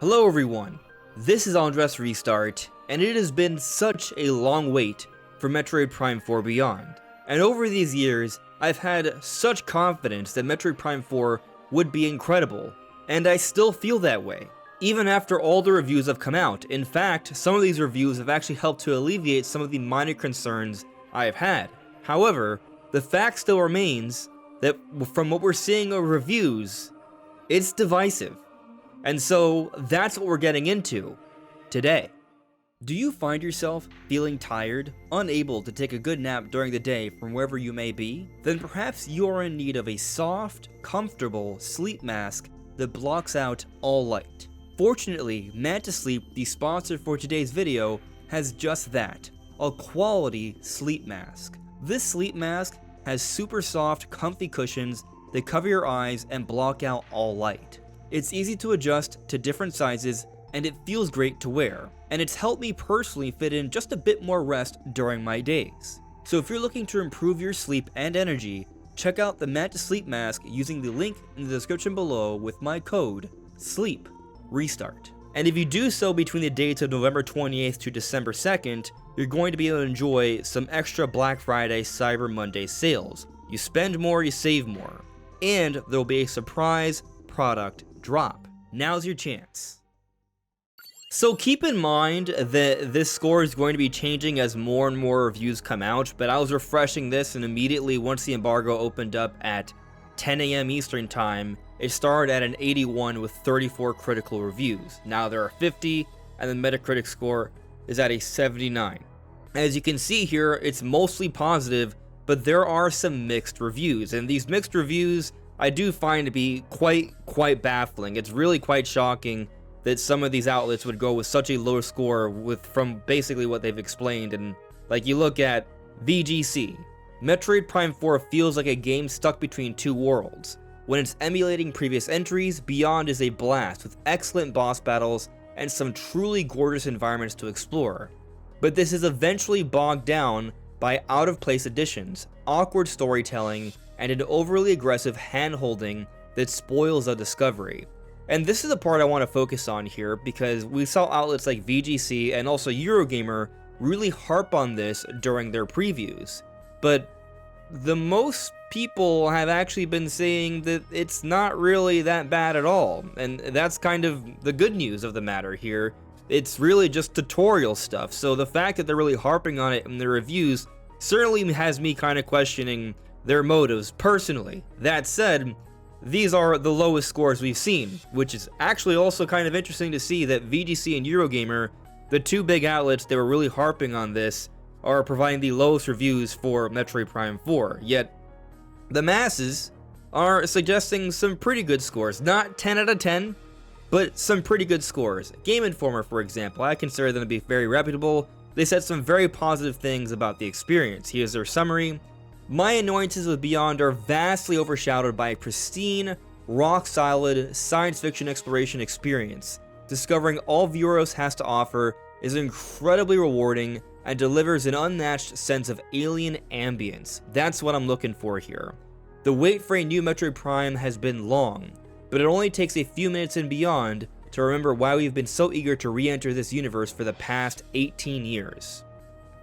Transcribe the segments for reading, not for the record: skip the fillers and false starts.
Hello everyone, this is AndresRestart, and it has been such a long wait for Metroid Prime 4 Beyond. And over these years, I've had such confidence that Metroid Prime 4 would be incredible, and I still feel that way. Even after all the reviews have come out. In fact, some of these reviews have actually helped to alleviate some of the minor concerns I have had. However, the fact still remains that from what we're seeing of reviews, it's divisive. And so that's what we're getting into today. Do you find yourself feeling tired, unable to take a good nap during the day from wherever you may be? Then perhaps you are in need of a soft, comfortable sleep mask that blocks out all light. Fortunately, Manta Sleep, the sponsor for today's video, has just that, a quality sleep mask. This sleep mask has super soft, comfy cushions that cover your eyes and block out all light. It's easy to adjust to different sizes, and it feels great to wear. And it's helped me personally fit in just a bit more rest during my days. So if you're looking to improve your sleep and energy, check out the Manta Sleep Mask using the link in the description below with my code SLEEPRESTART. And if you do so between the dates of November 28th to December 2nd, you're going to be able to enjoy some extra Black Friday, Cyber Monday sales. You spend more, you save more. And there'll be a surprise product drop. Now's your chance. So keep in mind that this score is going to be changing as more and more reviews come out, but I was refreshing this, and immediately once the embargo opened up at 10 AM Eastern time, it started at an 81 with 34 critical reviews. Now there are 50, and the Metacritic score is at a 79. As you can see here, it's mostly positive, but there are some mixed reviews, and these mixed reviews I do find to be quite baffling. It's really quite shocking that some of these outlets would go with such a low score from basically what they've explained. And like, you look at VGC, Metroid Prime 4 feels like a game stuck between two worlds. When it's emulating previous entries, Beyond is a blast with excellent boss battles and some truly gorgeous environments to explore. But this is eventually bogged down by out-of-place additions, awkward storytelling, and an overly aggressive hand-holding that spoils the discovery. And this is the part I want to focus on here, because we saw outlets like VGC and also Eurogamer really harp on this during their previews. But the most people have actually been saying that it's not really that bad at all, and that's kind of the good news of the matter here. It's really just tutorial stuff, so the fact that they're really harping on it in their reviews certainly has me kind of questioning their motives personally. That said, these are the lowest scores we've seen, which is actually also kind of interesting to see that VGC and Eurogamer, the two big outlets that were really harping on this, are providing the lowest reviews for Metroid Prime 4, yet the masses are suggesting some pretty good scores. Not 10 out of 10, but some pretty good scores. Game Informer, for example, I consider them to be very reputable. They said some very positive things about the experience. Here's their summary. My annoyances with Beyond are vastly overshadowed by a pristine, rock-solid science fiction exploration experience. Discovering all Vuros has to offer is incredibly rewarding and delivers an unmatched sense of alien ambience. That's what I'm looking for here. The wait for a new Metroid Prime has been long, but it only takes a few minutes in Beyond to remember why we've been so eager to re-enter this universe for the past 18 years.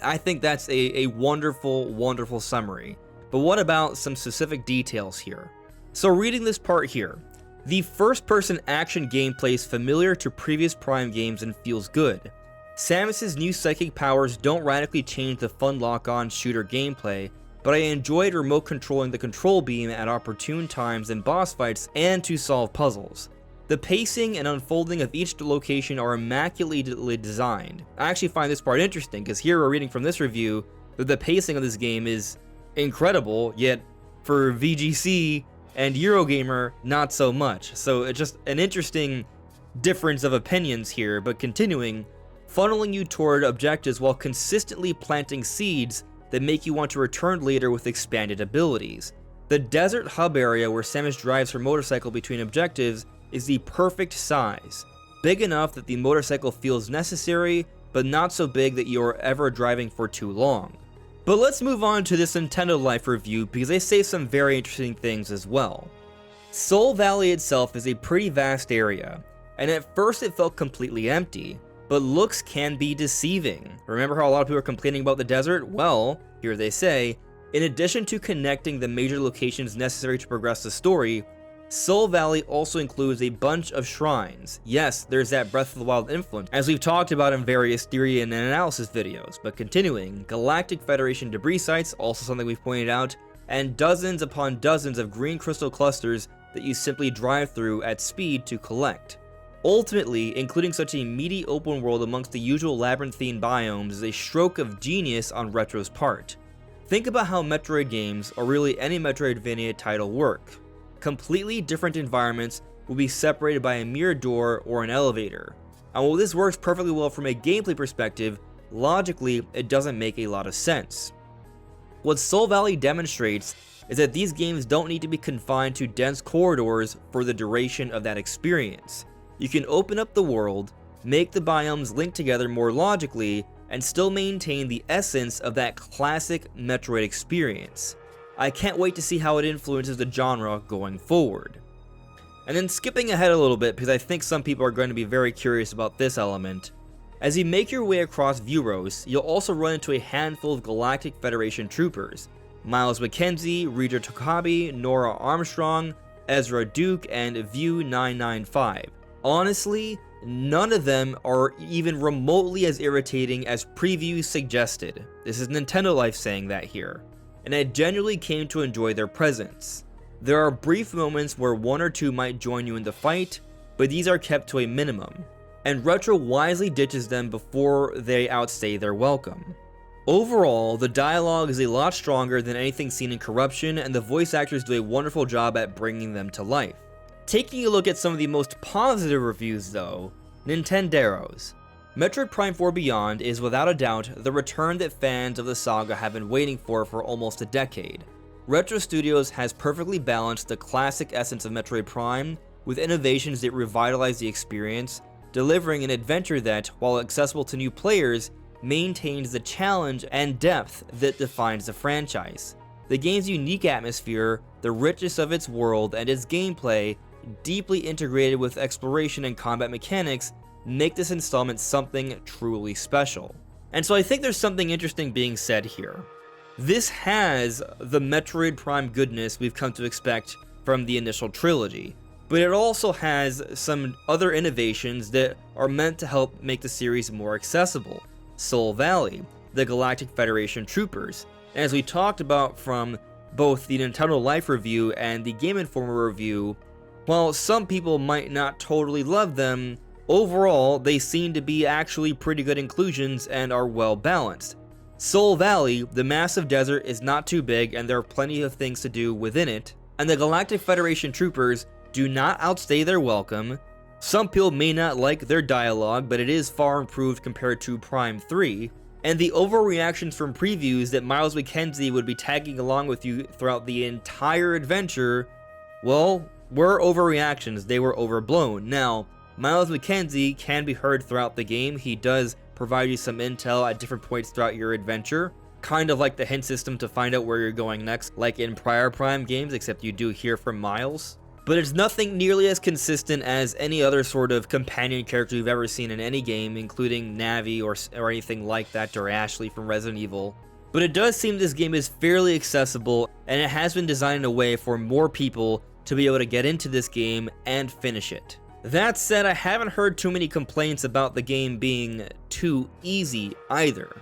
I think that's a wonderful, wonderful summary. But what about some specific details here? So reading this part here, the first-person action gameplay is familiar to previous Prime games and feels good. Samus's new psychic powers don't radically change the fun lock-on shooter gameplay, but I enjoyed remote controlling the control beam at opportune times in boss fights and to solve puzzles. The pacing and unfolding of each location are immaculately designed. I actually find this part interesting, because here we're reading from this review that the pacing of this game is incredible, yet for VGC and Eurogamer, not so much. So it's just an interesting difference of opinions here, but continuing, funneling you toward objectives while consistently planting seeds that make you want to return later with expanded abilities. The desert hub area where Samus drives her motorcycle between objectives is the perfect size, big enough that the motorcycle feels necessary, but not so big that you're ever driving for too long. But let's move on to this Nintendo Life review, because they say some very interesting things as well. Soul Valley itself is a pretty vast area, and at first it felt completely empty, but looks can be deceiving. Remember how a lot of people are complaining about the desert? Well, here they say, in addition to connecting the major locations necessary to progress the story, Soul Valley also includes a bunch of shrines. Yes, there's that Breath of the Wild influence, as we've talked about in various theory and analysis videos. But continuing, Galactic Federation debris sites, also something we've pointed out, and dozens upon dozens of green crystal clusters that you simply drive through at speed to collect. Ultimately, including such a meaty open world amongst the usual labyrinthine biomes is a stroke of genius on Retro's part. Think about how Metroid games, or really any Metroidvania title, work. Completely different environments will be separated by a mere door or an elevator. And while this works perfectly well from a gameplay perspective, logically it doesn't make a lot of sense. What Soul Valley demonstrates is that these games don't need to be confined to dense corridors for the duration of that experience. You can open up the world, make the biomes link together more logically, and still maintain the essence of that classic Metroid experience. I can't wait to see how it influences the genre going forward. And then skipping ahead a little bit, because I think some people are going to be very curious about this element. As you make your way across Vuros, you'll also run into a handful of Galactic Federation troopers. Miles McKenzie, Rita Tokabi, Nora Armstrong, Ezra Duke, and View 995. Honestly, none of them are even remotely as irritating as previews suggested. This is Nintendo Life saying that here. And I genuinely came to enjoy their presence. There are brief moments where one or two might join you in the fight, but these are kept to a minimum, and Retro wisely ditches them before they outstay their welcome. Overall, the dialogue is a lot stronger than anything seen in Corruption, and the voice actors do a wonderful job at bringing them to life. Taking a look at some of the most positive reviews though, Nintenderos. Metroid Prime 4 Beyond is without a doubt the return that fans of the saga have been waiting for almost a decade. Retro Studios has perfectly balanced the classic essence of Metroid Prime with innovations that revitalize the experience, delivering an adventure that, while accessible to new players, maintains the challenge and depth that defines the franchise. The game's unique atmosphere, the richness of its world, and its gameplay, deeply integrated with exploration and combat mechanics, make this installment something truly special. And so I think there's something interesting being said here. This has the Metroid Prime goodness we've come to expect from the initial trilogy, but it also has some other innovations that are meant to help make the series more accessible. Soul Valley, the Galactic Federation troopers, and as we talked about from both the Nintendo Life review and the Game Informer review, while some people might not totally love them, overall they seem to be actually pretty good inclusions and are well balanced. Soul Valley, the massive desert, is not too big and there are plenty of things to do within it, and the Galactic Federation troopers do not outstay their welcome. Some people may not like their dialogue, but it is far improved compared to Prime 3, and the overreactions from previews that Miles McKenzie would be tagging along with you throughout the entire adventure, well, were overreactions, they were overblown. Now, Miles McKenzie can be heard throughout the game. He does provide you some intel at different points throughout your adventure, kind of like the hint system to find out where you're going next, like in prior Prime games, except you do hear from Miles. But it's nothing nearly as consistent as any other sort of companion character you've ever seen in any game, including Navi or anything like that, or Ashley from Resident Evil. But it does seem this game is fairly accessible, and it has been designed in a way for more people to be able to get into this game and finish it. That said, I haven't heard too many complaints about the game being too easy either,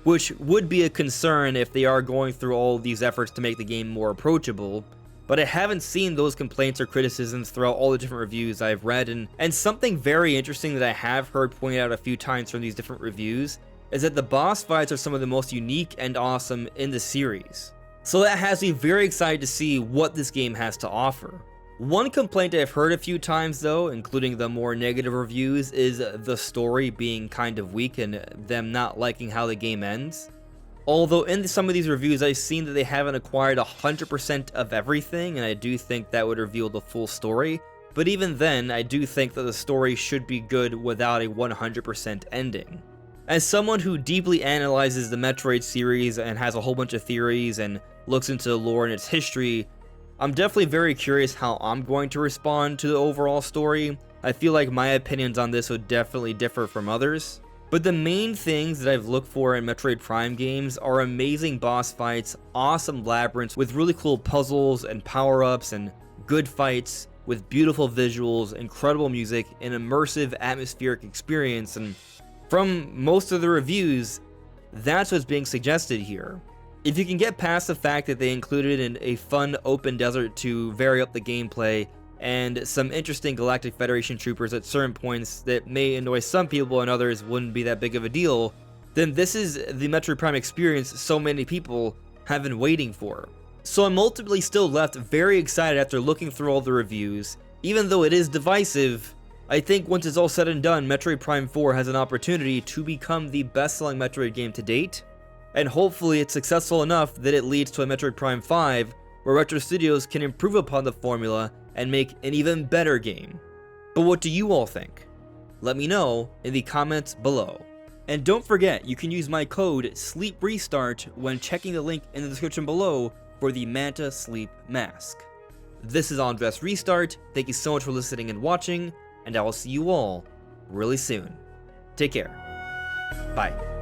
which would be a concern if they are going through all these efforts to make the game more approachable, but I haven't seen those complaints or criticisms throughout all the different reviews I've read, and something very interesting that I have heard pointed out a few times from these different reviews is that the boss fights are some of the most unique and awesome in the series. So that has me very excited to see what this game has to offer. One complaint I've heard a few times though, including the more negative reviews, is the story being kind of weak and them not liking how the game ends. Although in some of these reviews I've seen that they haven't acquired 100% of everything, and I do think that would reveal the full story, but even then I do think that the story should be good without a 100% ending. As someone who deeply analyzes the Metroid series and has a whole bunch of theories and looks into the lore and its history, I'm definitely very curious how I'm going to respond to the overall story. I feel like my opinions on this would definitely differ from others. But the main things that I've looked for in Metroid Prime games are amazing boss fights, awesome labyrinths with really cool puzzles and power-ups, and good fights with beautiful visuals, incredible music, an immersive atmospheric experience, and from most of the reviews, that's what's being suggested here. If you can get past the fact that they included in a fun open desert to vary up the gameplay, and some interesting Galactic Federation troopers at certain points that may annoy some people and others wouldn't be that big of a deal, then this is the Metroid Prime experience so many people have been waiting for. So I'm ultimately still left very excited after looking through all the reviews. Even though it is divisive, I think once it's all said and done, Metroid Prime 4 has an opportunity to become the best-selling Metroid game to date, and hopefully it's successful enough that it leads to a Metroid Prime 5, where Retro Studios can improve upon the formula and make an even better game. But what do you all think? Let me know in the comments below. And don't forget, you can use my code SLEEPRESTART when checking the link in the description below for the Manta Sleep Mask. This is AndresRestart, thank you so much for listening and watching, and I will see you all really soon. Take care. Bye.